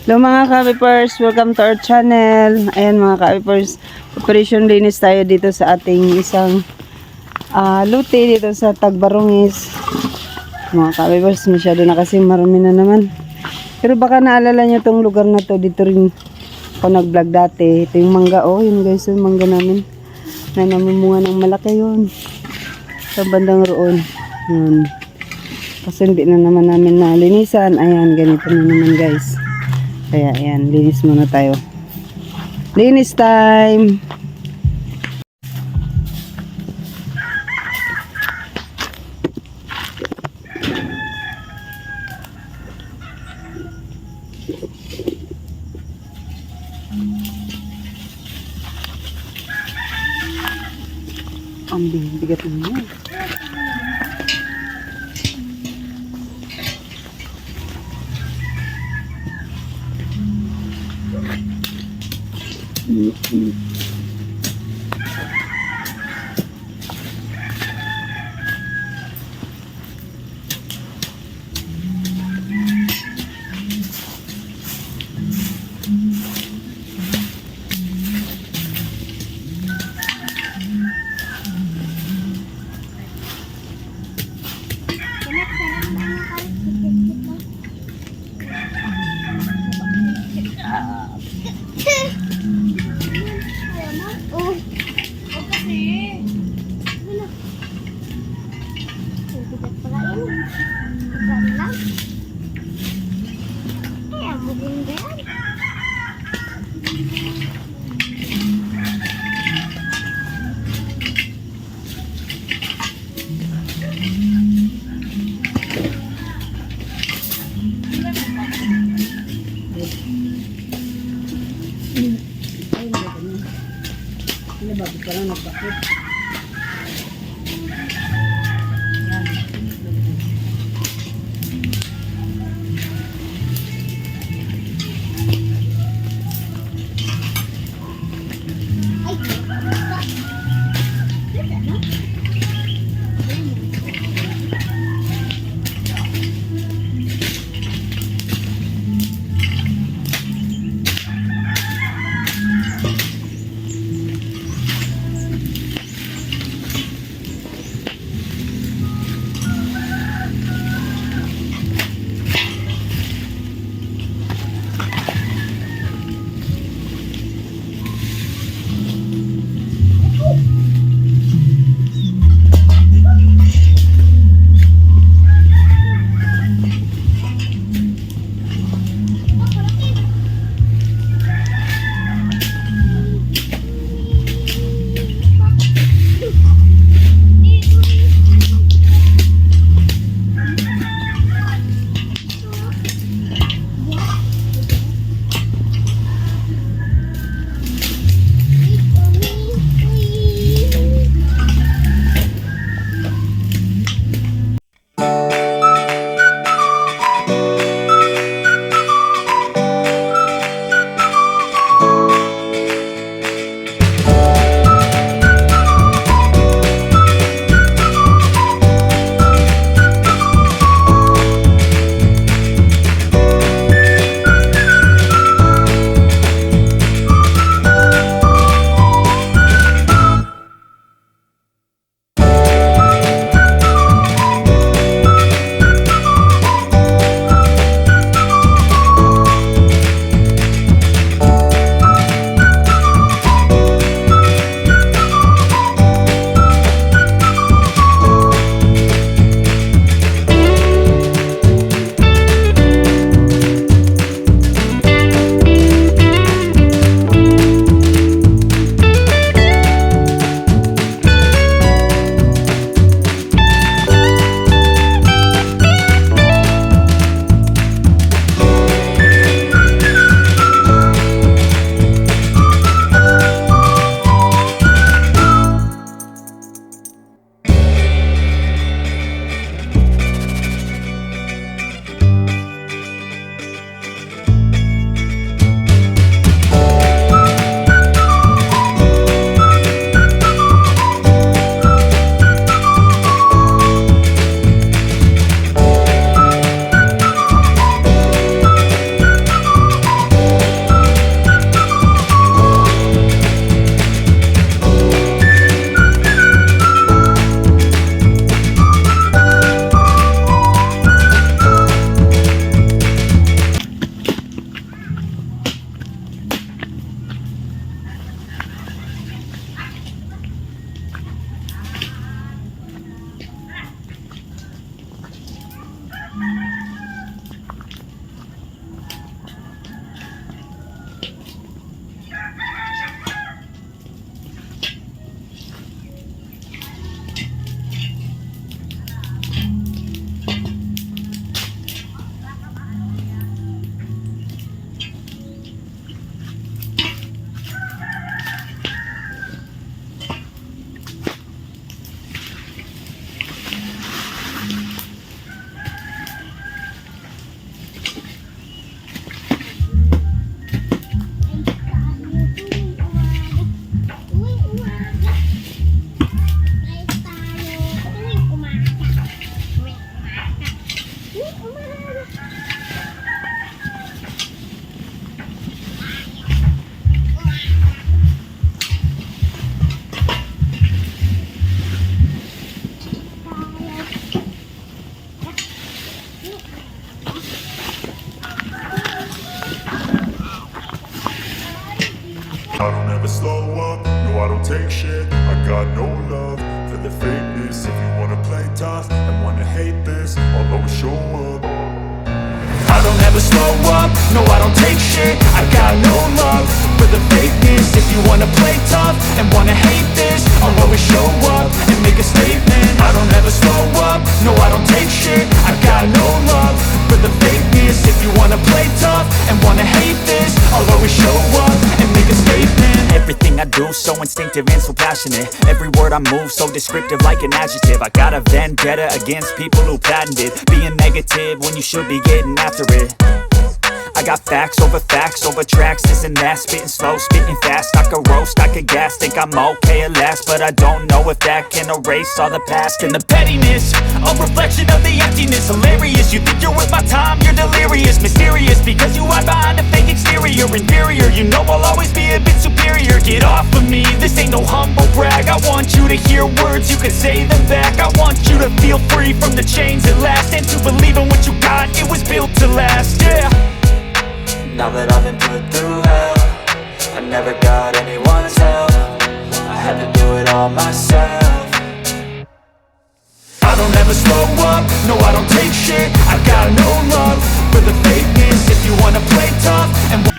Hello mga ka-vipers, welcome to our channel. Ayan mga ka-vipers, operation linis tayo dito sa ating isang lote dito sa Tagbarongis. Mga ka-vipers, masyado na kasi marami na naman. Pero baka naalala nyo tong lugar na to, dito rin ako nag-vlog dati. Ito yung mangga, oh yun guys, yung mangga namin na namumunga ng malaki yun sa bandang roon. Yun. Kasi hindi na naman namin nalinisan. Ayan, ganito na naman guys. Kaya ayan, linis muna tayo. Linis time! Ang bigat naman. I don't ever slow up, no I don't take shit. I got no love for the fakeness. If you wanna play tough and wanna hate this, I'll always show up. I don't ever slow up, no I don't take shit. I got no love for the fakeness. If you wanna play tough and wanna hate this, I'll always show up and make a statement. I don't ever slow up, no I don't take shit. I got no love for the fakeness. If you wanna play tough and wanna hate this, I'll always show up and make a statement. Everything I do so instinctive and so passionate. Every word I move so descriptive like an adjective. I got a vendetta against people who patented being negative when you should be getting after it. I got facts over tracks, this and that. Spitting slow, spitting fast, I could roast, I could gas. Think I'm okay at last, but I don't know if that can erase all the past. And the pettiness, a reflection of the emptiness. Hilarious, you think you're worth my time, you're delirious. Mysterious, because you hide behind a fake exterior. Inferior, you know I'll always be a bit superior. Get off of me, this ain't no humble brag. I want you to hear words, you can say them back. I want you to feel free from the chains at last, and to believe in what you got, it was built to last, yeah. Now that I've been put through hell, I never got anyone's help. I had to do it all myself. I don't ever slow up, no I don't take shit. I got no love for the fakeness. If you wanna play tough and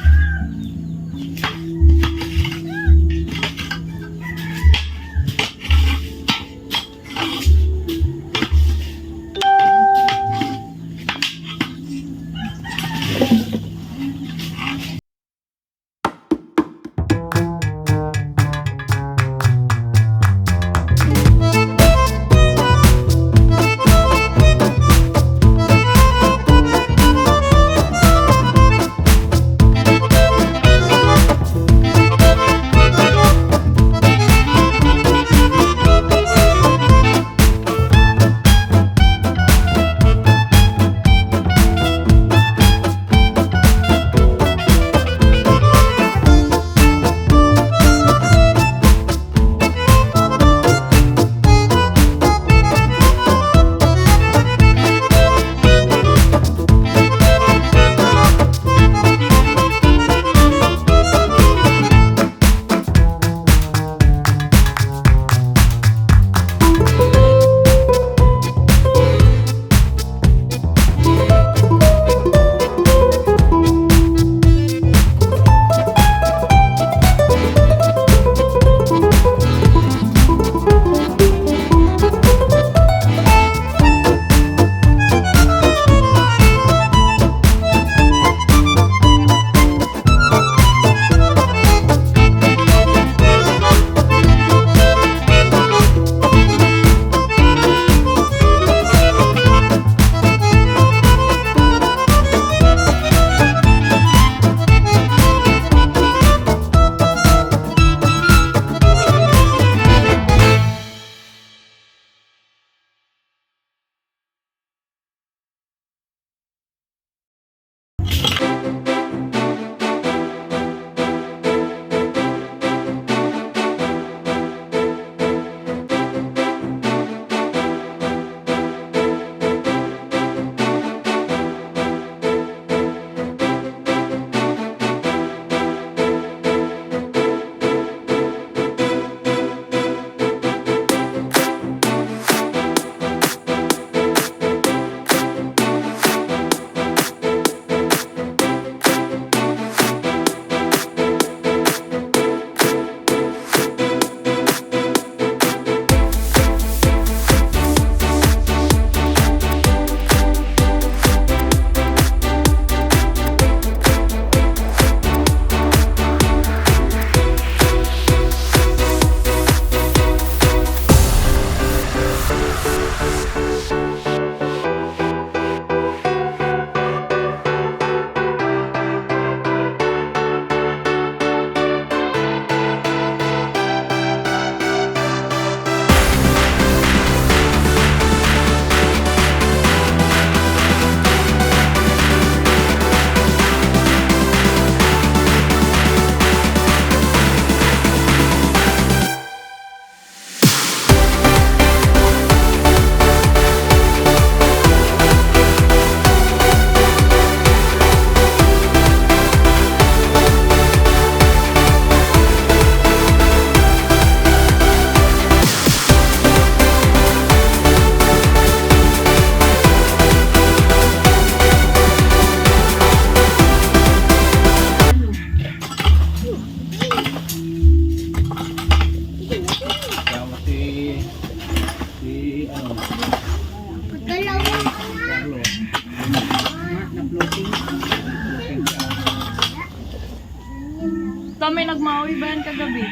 may nagmawi ba yan kagabi?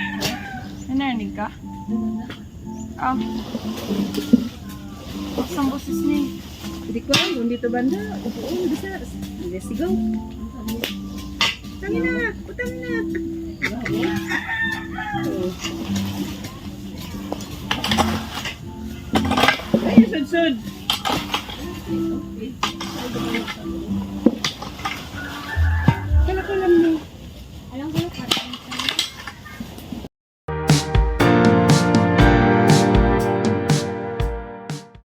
Narinig ka? Ah. Ang boses ni. Hindi ko alam kung dito banda. Oo, bisa. Let's go. Utangin na! Utangin na! Ay, sud-sud!